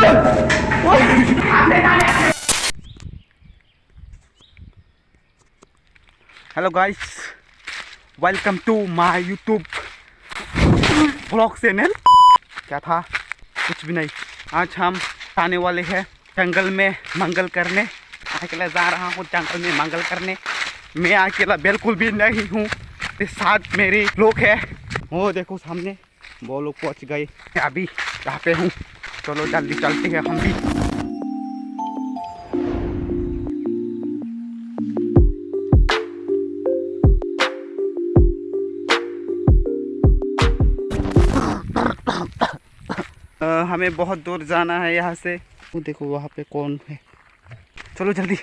Hello guys, welcome to my YouTube vlog channel. क्या था, कुछ भी नहीं। आज हम आने वाले हैं जंगल में मंगल करने। अकेला जा रहा हूँ जंगल में मंगल करने। मैं अकेला बिल्कुल भी नहीं हूँ, साथ मेरे लोग हैं। वो देखो सामने वो लोग पहुँच गए। अभी यहाँ पे हूँ, चलो जल्दी चलते हैं हम भी। हमें बहुत दूर जाना है यहाँ से। वो देखो वहाँ पे कौन है, चलो जल्दी।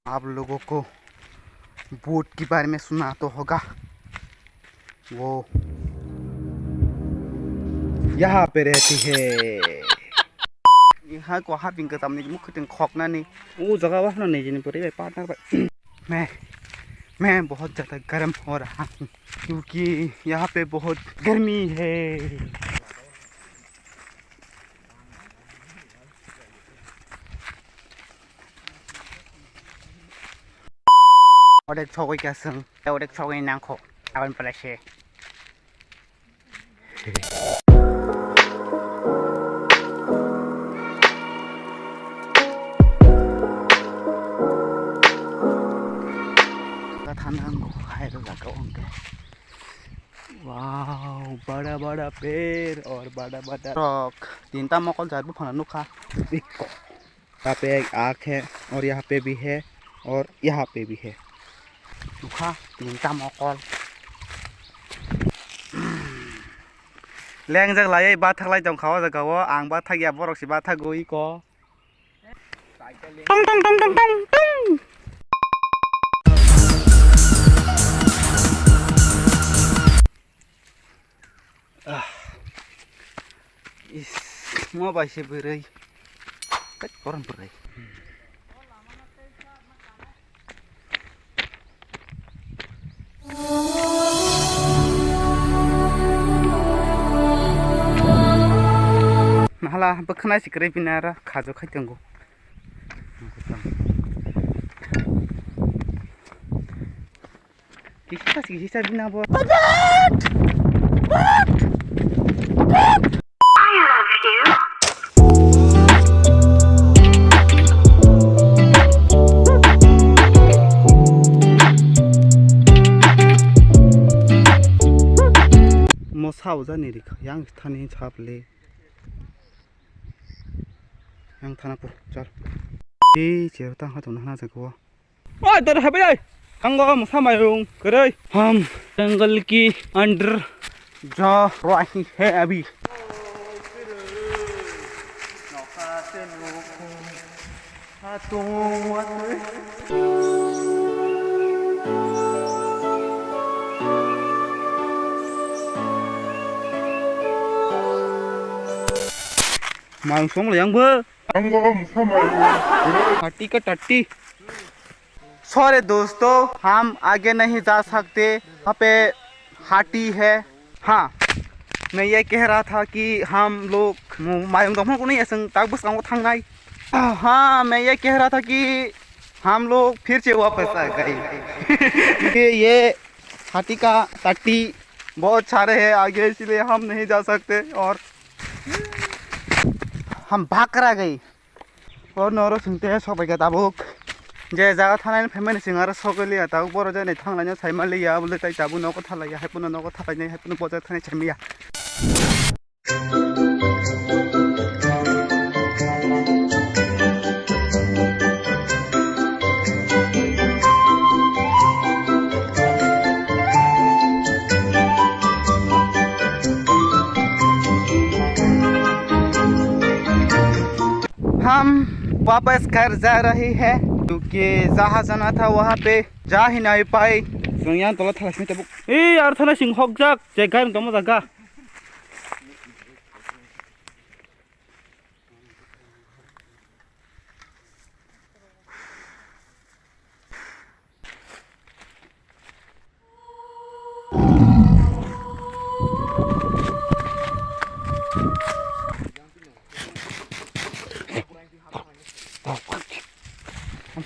आप लोगों को बूट के बारे में सुना तो होगा। वो यहाँ पे रहती है। यहाँ को हाथ पिंक तमने मुख्य तिंग खोकना नहीं। वो जगह वहाँ नहीं जिन्हें पूरे पार्टनर पर मैं बहुत ज़्यादा गर्म हो रहा हूँ क्योंकि यहाँ पे बहुत गर्मी है। और एक छोकरी क्या संग, और एक छोकरी नांखो, अपन पलाशे। वाव, बड़ा बड़ा पेड़ और बड़ा बड़ा रॉक। तीनटा मकल जादू फना खा। यहाँ पे एक आँख है और यहाँ पे भी है और यहाँ पे भी है। दुखा तीनटा मकल लेंग जग लाये बात थक लाई जम खावा जगाव आंग बात थक या बरक से बात थक गई को टंग टंग टंग टंग टंग टंग। इस mau बाइसे बेरै कत गरम बेरै। malah bekana sikre pinara khajo khaitango kisisa binabo mosa uzani rika yang thani chaple yang थाना को चल ए चेरता हा तो ना जगो ओए दर है बे अंगो मसा मायूं करे। हम जंगल की अंडर जा रही है अभी। मांग सोंग ले यांग बे हट्टी का टट्टी। सॉरी दोस्तों, हम आगे नहीं जा सकते, वहाँ पे हाटी है। हाँ, मैं ये कह रहा था कि हम लोग मायूं दफों को नहीं ऐसा ताकबस काम को थंगाई। हाँ, मैं ये कह रहा था कि हम लोग फिर से वापस आ गए। ये हाटी का टट्टी बहुत सारे हैं आगे, इसलिए हम नहीं जा सकते और हम भाग कर आ गई। और नौरो सुनते हैं सब क्या ताबुक जे जगह थाना फेमिली सिंगार सकली ताबुक बरो जाने थांलानो साइमालिया बोले ताई ताबु नको थालाया हेपुनो नको थालायने हेपुनो बजार थाने छमिया। हम वापस घर जा रहे हैं क्योंकि जहाँ जाना था वहाँ पे जा ही नहीं पाए। जों यहाँ तला थालासिनो तबुक ए यार थाला सिंह हक जाक जायगा दम जागा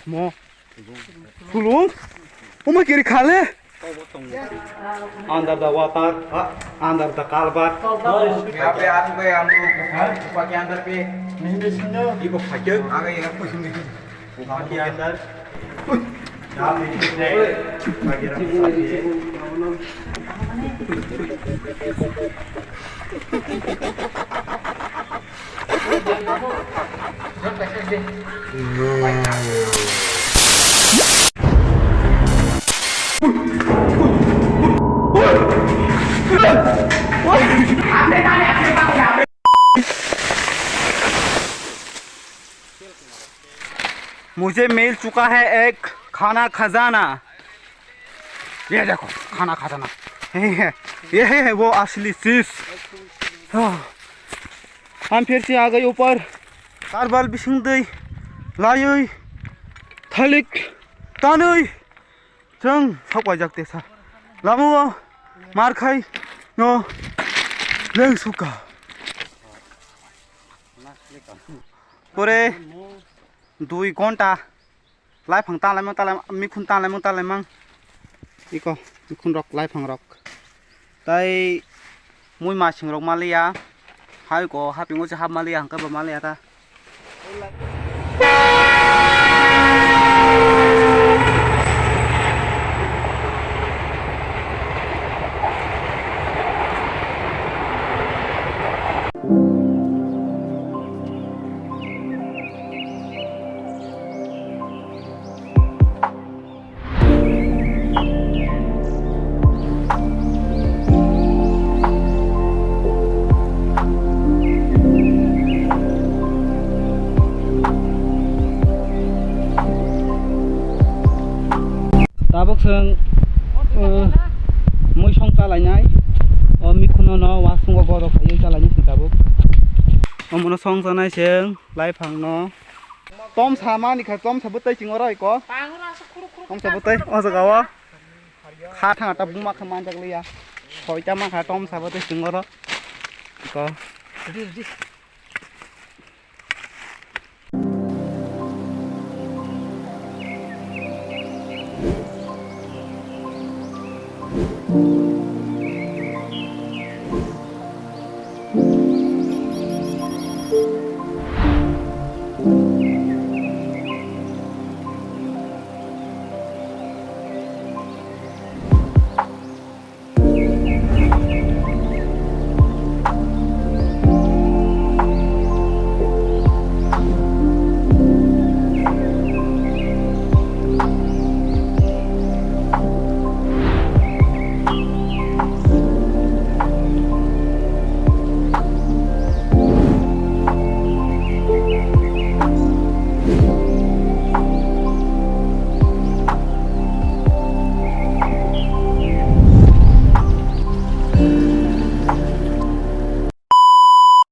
Mo tulung uma kiri khale under the water under the culvert यहाँ पे आप पे हम लोग ऊपर के अंदर पे ये को फटे आ गए यहाँ कुछ नहीं ऊपर के अंदर यहाँ पे मुझे मिल चुका है एक खाना खजाना। ये देखो खाना खजाना ये है वो असली चीज। हम फिर से आ गए ऊपर कारबाल बिसिंग दै लायै थालिक तानै जों सावगायजाक देसा लामुआव मारखाय न लें सुका परे 2 घंटा लाइफां तालाय मिखुन तालाय इको मिखुन रक लाइफां रक ताई मुई मासिं रक मालिया हाय को हापिंगो से हाब मालिया हंका बा मालिया ता Tabok seng muy song talainya mikhuno no wasung gorok hayo talainya sing tabok omono song janai seng laifang no tom sama ni kha tom sabutai chingora iko tom sabutai o jagawa kha thanga ta buma khaman jakliya hoita ma kha tom sabutai chingora iko